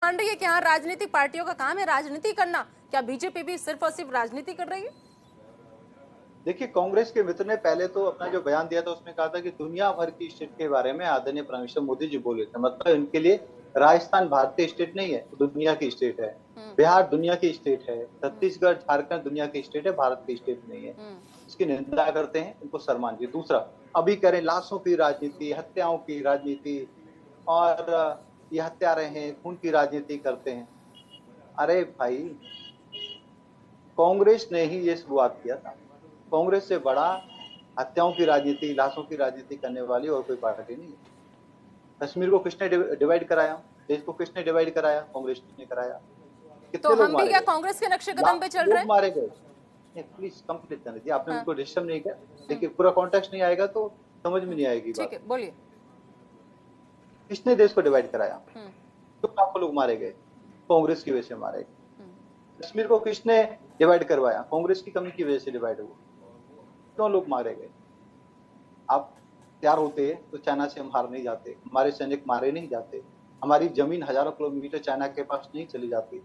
मान रही है कि हाँ राजनीतिक पार्टियों का काम है राजनीति करना, क्या बीजेपी भी सिर्फ और सिर्फ राजनीति कर रही है? देखिए, कांग्रेस के मित्र ने पहले तो अपना जो बयान दिया था उसमें कहा था कि दुनिया भर की स्टेट के बारे में आदरणीय प्राइम मिनिस्टर मोदी जी बोले थे। मतलब इनके लिए राजस्थान भारतीय स्टेट नहीं है, तो दुनिया की स्टेट है। बिहार दुनिया की स्टेट है, छत्तीसगढ़ झारखंड दुनिया की स्टेट है, भारत की स्टेट नहीं है। इसकी निंदा करते हैं, इनको सम्मान दिए। दूसरा, अभी करें लाशों की राजनीति, हत्याओं की राजनीति, और ये हत्या रहे हैं, खून की राजनीति करते हैं। अरे भाई, कांग्रेस ने ही ये शुरुआत किया था। कांग्रेस से बड़ा हत्याओं की राजनीति, लाशों की राजनीति करने वाली और कोई पार्टी नहीं है। कश्मीर को किसने डिवाइड कराया? देश को किसने डिवाइड कराया? कांग्रेस ने कराया। तो कितने लोग हम भी मारे क्या गए? कांग्रेस के नक्शे कदम पे चल रहे लोग हैं? मारे गए। प्लीज कंप्लीट करने दीजिए, आपने हाँ। उनको डिस्टर्ब नहीं किया। देखिए, पूरा कॉन्टेक्स्ट नहीं आएगा तो समझ में नहीं आएगी ठीक बात। है, बोलिए। किसने देश को डिवाइड कराया? तो लाखों लोग मारे गए, कांग्रेस की वजह से मारे गए। कश्मीर को किसने डिवाइड करवाया? कांग्रेस की कमी की वजह से डिवाइड हुआ। क्यों लोग मारे गए? आप तैयार होते तो चाइना से हम हार नहीं जाते, हमारे सैनिक मारे नहीं जाते, हमारी जमीन हजारों किलोमीटर चाइना के पास नहीं चली जाती।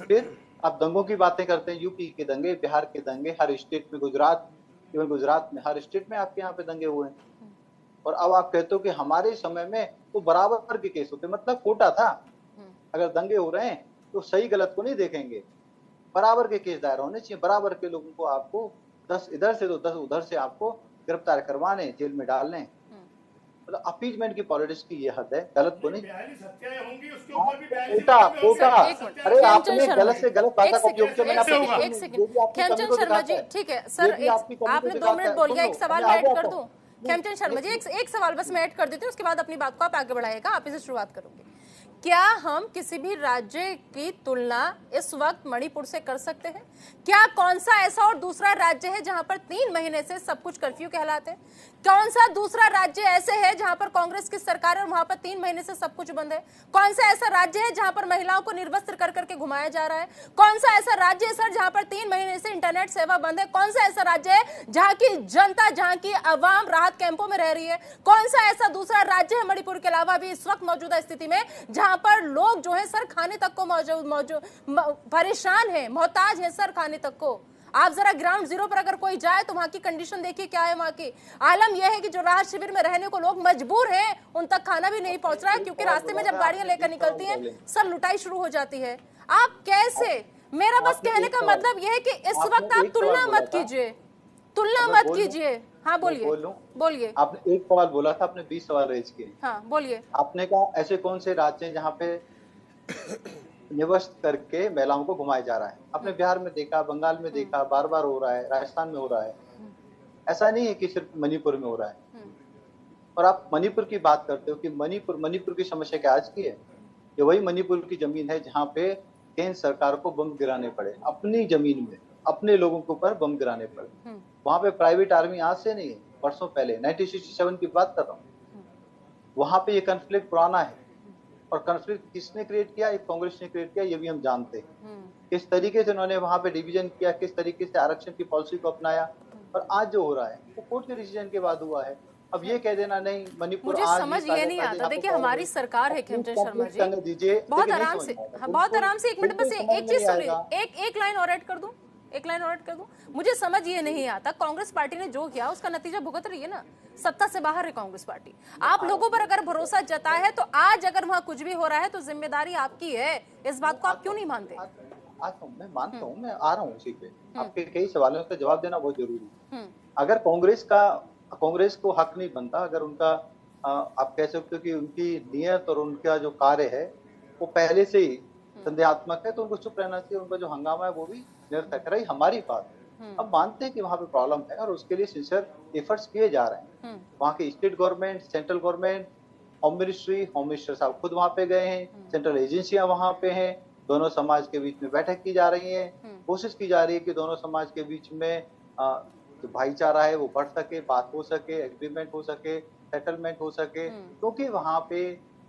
फिर आप दंगों की बातें करते हैं, यूपी के दंगे, बिहार के दंगे, हर स्टेट में, गुजरात, इवन गुजरात में हर स्टेट में आपके यहाँ पे दंगे हुए हैं। और अब आप कहते हो कि हमारे समय में तो बराबर के केस होते, मतलब कोटा था। अगर दंगे हो रहे हैं तो सही गलत को नहीं देखेंगे, बराबर के केस दायर होने चाहिए। बराबर के लोगों को आपको 10 इधर से तो 10 उधर से आपको गिरफ्तार करवाने, जेल में डालने। मतलब अपीजमेंट की पॉलिटिक्स की ये हद है, गलत को नहीं। कोटा कोटा, अरे आपने गलत से गलत भाषा का उपयोग किया, मैंने आपको एक सेकंड, ये भी आपकी कमी खेमचंद को शर्मा दिखाता जी, है। ठीक है ये सर, भी आपकी कमी को आपने 2 दिखाता मिनट है। बोल सुन गया, लो, एक सवाल मैं मैं आगे ऐड आता कर हूँ। दूं? खेमचंद शर्मा जी, एक सवाल बस मैं ऐड कर देती हूँ, उसके बाद अपनी बात को आप आगे बढ़ाइएगा, आप इसे शुरुआत करोगे। क्या हम किसी भी राज्य की तुलना इस वक्त मणिपुर से कर सकते हैं? क्या कौन सा ऐसा और दूसरा राज्य है जहां पर 3 महीने से सब कुछ कर्फ्यू कहलाते हैं? कौन सा दूसरा राज्य ऐसे है जहां पर कांग्रेस की सरकार है और वहां पर 3 महीने से सब कुछ बंद है? कौन सा ऐसा राज्य है जहां पर महिलाओं को निर्वस्त्र कर करके घुमाया जा रहा है? कौन सा ऐसा राज्य है सर जहां पर 3 महीने से इंटरनेट सेवा बंद है? कौन सा ऐसा राज्य है जहां की जनता, जहां की आवाम राहत कैंपों में रह रही है? कौन सा ऐसा दूसरा राज्य है मणिपुर के अलावा भी इस वक्त मौजूदा स्थिति में जहां पर लोग जो है सर खाने तक को परेशान है, मोहताज है सर खाने तक को? आप जरा ग्राउंड जीरो पर अगर कोई जाए तो वहां की कंडीशन देखिए क्या है। वहां की आलम यह है कि जो राहत शिविर में रहने को लोग मजबूर हैं, उन तक खाना भी नहीं पहुंच रहा है, क्योंकि रास्ते में जब गाड़ियां लेकर निकलती हैं सर लुटाई शुरू हो जाती है। आप कैसे, मेरा बस कहने का मतलब यह है कि इस वक्त आप तुलना मत कीजिए, तुलना मत कीजिए। हाँ बोलिए, बोलिए। आपने एक सवाल बोला था, आपने 20 सवाल रेज किए। हाँ बोलिए। आपने कहा ऐसे कौन से राज्य हैं जहाँ पे निवस्त करके महिलाओं को घुमाया जा रहा है? आपने बिहार में देखा, बंगाल में देखा, बार बार हो रहा है, राजस्थान में हो रहा है। ऐसा नहीं है कि सिर्फ मणिपुर में हो रहा है। और आप मणिपुर की बात करते हो कि मणिपुर की समस्या क्या आज की है? ये वही मणिपुर की जमीन है जहाँ पे केंद्र सरकार को बम गिराने पड़े, अपनी जमीन में अपने लोगों के ऊपर बम गिराने पड़े। वहां पे प्राइवेट आर्मी आज से नहीं है, वर्षों पहले 1967 की बात कर रहा हूँ। वहां पे ये कॉन्फ्लिक्ट पुराना है। और कॉन्फ्लिक्ट किसने क्रिएट किया? एक कांग्रेस ने क्रिएट किया, ये भी हम जानते हैं। किस तरीके से उन्होंने वहां पे डिवीजन किया, किस तरीके से आरक्षण की पॉलिसी को अपनाया। और आज जो हो रहा है वो कोर्ट के डिसीजन के बाद हुआ है। अब ये कह देना नहीं मणिपुर मुझे आज समझ ये नहीं आता। देखिए हमारी सरकार है खेमचंद शर्मा जी, दीजिए, बहुत आराम से, बहुत आराम से, एक मिनट बस एक चीज सुनिए, एक लाइन और ऐड कर दूं, एक लाइन और ऐड कर दूं। मुझे समझ ये नहीं आता, कांग्रेस पार्टी ने जो किया उसका नतीजा भुगत रही है ना, सत्ता से बाहर है कांग्रेस पार्टी। आप लोगों पर अगर भरोसा जताया है तो आज अगर वहां कुछ भी हो रहा है तो जिम्मेदारी आपकी है। इस बात को आप क्यों नहीं मानते? आता हूँ, मैं मानता हूँ, मैं आ रहा हूँ उसी पे। आपके कई सवालों का जवाब देना बहुत जरूरी है। अगर कांग्रेस को हक नहीं बनता, अगर उनका आप कह सकते हो कि उनकी नियत और उनका जो कार्य है वो पहले से ही संदेहात्मक है, तो उनको चुप रहना चाहिए। उनका जो हंगामा है वो भी निरर्थक है। रही हमारी बात, अब मानते हैं कि वहां पे प्रॉब्लम है और उसके लिए सिंसियर एफर्ट्स किए जा रहे हैं। वहाँ की state government, central government, home minister साहब खुद वहां पे गए हैं, सेंट्रल एजेंसियां वहां पे हैं, दोनों समाज के बीच में बैठक की जा रही है, कोशिश की जा रही है कि दोनों समाज के बीच में जो भाईचारा है वो बढ़ सके, बात हो सके, एग्रीमेंट हो सके, सेटलमेंट हो सके। क्योंकि वहां पे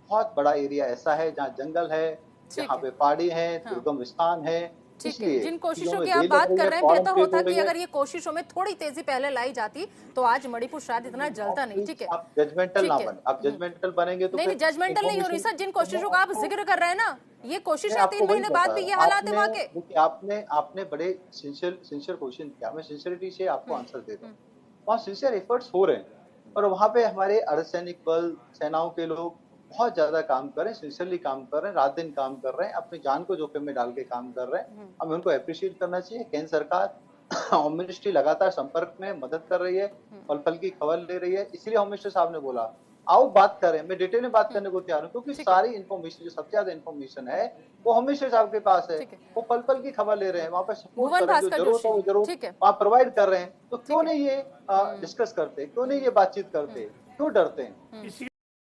बहुत बड़ा एरिया ऐसा है जहाँ जंगल है, जहाँ पे पहाड़ी है, दुर्गम स्थान है, ठीक है, इसलिए जिन चीजों कोशिशों में की आप देर बात लग रही कर है, रहे हैं, प्रॉब्लम बेहतर क्रिएट होता हो रही कि है। अगर ये कोशिशों में थोड़ी तेजी पहले लाई जाती तो आज मणिपुर शायद इतना जलता नहीं। ठीक है, आप जजमेंटल ना ठीक है। बने, आप जजमेंटल बनेंगे तो नहीं नहीं, फिर जजमेंटल नहीं हो रही इंफॉर्मेशन सर, जिन कोशिशों का आप जिक्र कर रहे हैं ना, ये कोशिश मैं है, आपको 3 वही महीने बाद बता भी रहा ये हूँ। हालात है आपने वहां के। देखिए, आपने बड़े सिंसियर क्वेश्चन किया, मैं सिंसियरिटी से आपको आंसर दे रहा हूँ। हम्म, वहाँ सिंसियर एफर्ट्स हो रहे हैं और वहाँ पे हमारे अर्धसैनिक बल, सेनाओं के लोग बहुत ज्यादा काम कर रहे हैं, सिंसियरली काम कर रहे हैं, रात दिन काम कर रहे हैं, अपनी जान को जोखिम में डाल के काम कर रहे हैं। हम्म, हमें उनको अप्रिशिएट करना चाहिए। केंद्र सरकार होम मिनिस्ट्री लगातार संपर्क में मदद कर रही है, हम्म, पल पल की खबर ले रही है। इसीलिए होम मिनिस्टर साहब ने बोला आओ बात करें, मैं डिटेल में बात हम्म, करने को तैयार हूँ, क्योंकि ठीक है, सारी इन्फॉर्मेशन, जो सबसे ज्यादा इन्फॉर्मेशन है वो होम मिनिस्टर साहब के पास है। ठीक है। वो पल पल की खबर ले रहे हैं, वहां पर सपोर्ट भुवन कर रहे हैं, जो भास्कर जरूरत है जोशी, वो जरूर ठीक है, वहां प्रोवाइड कर रहे हैं। तो ठीक क्यों है। नहीं ये हम्म, डिस्कस करते, क्यों नहीं हम्म, ये बातचीत करते, हम्म, क्यों डरते हैं? हम्म।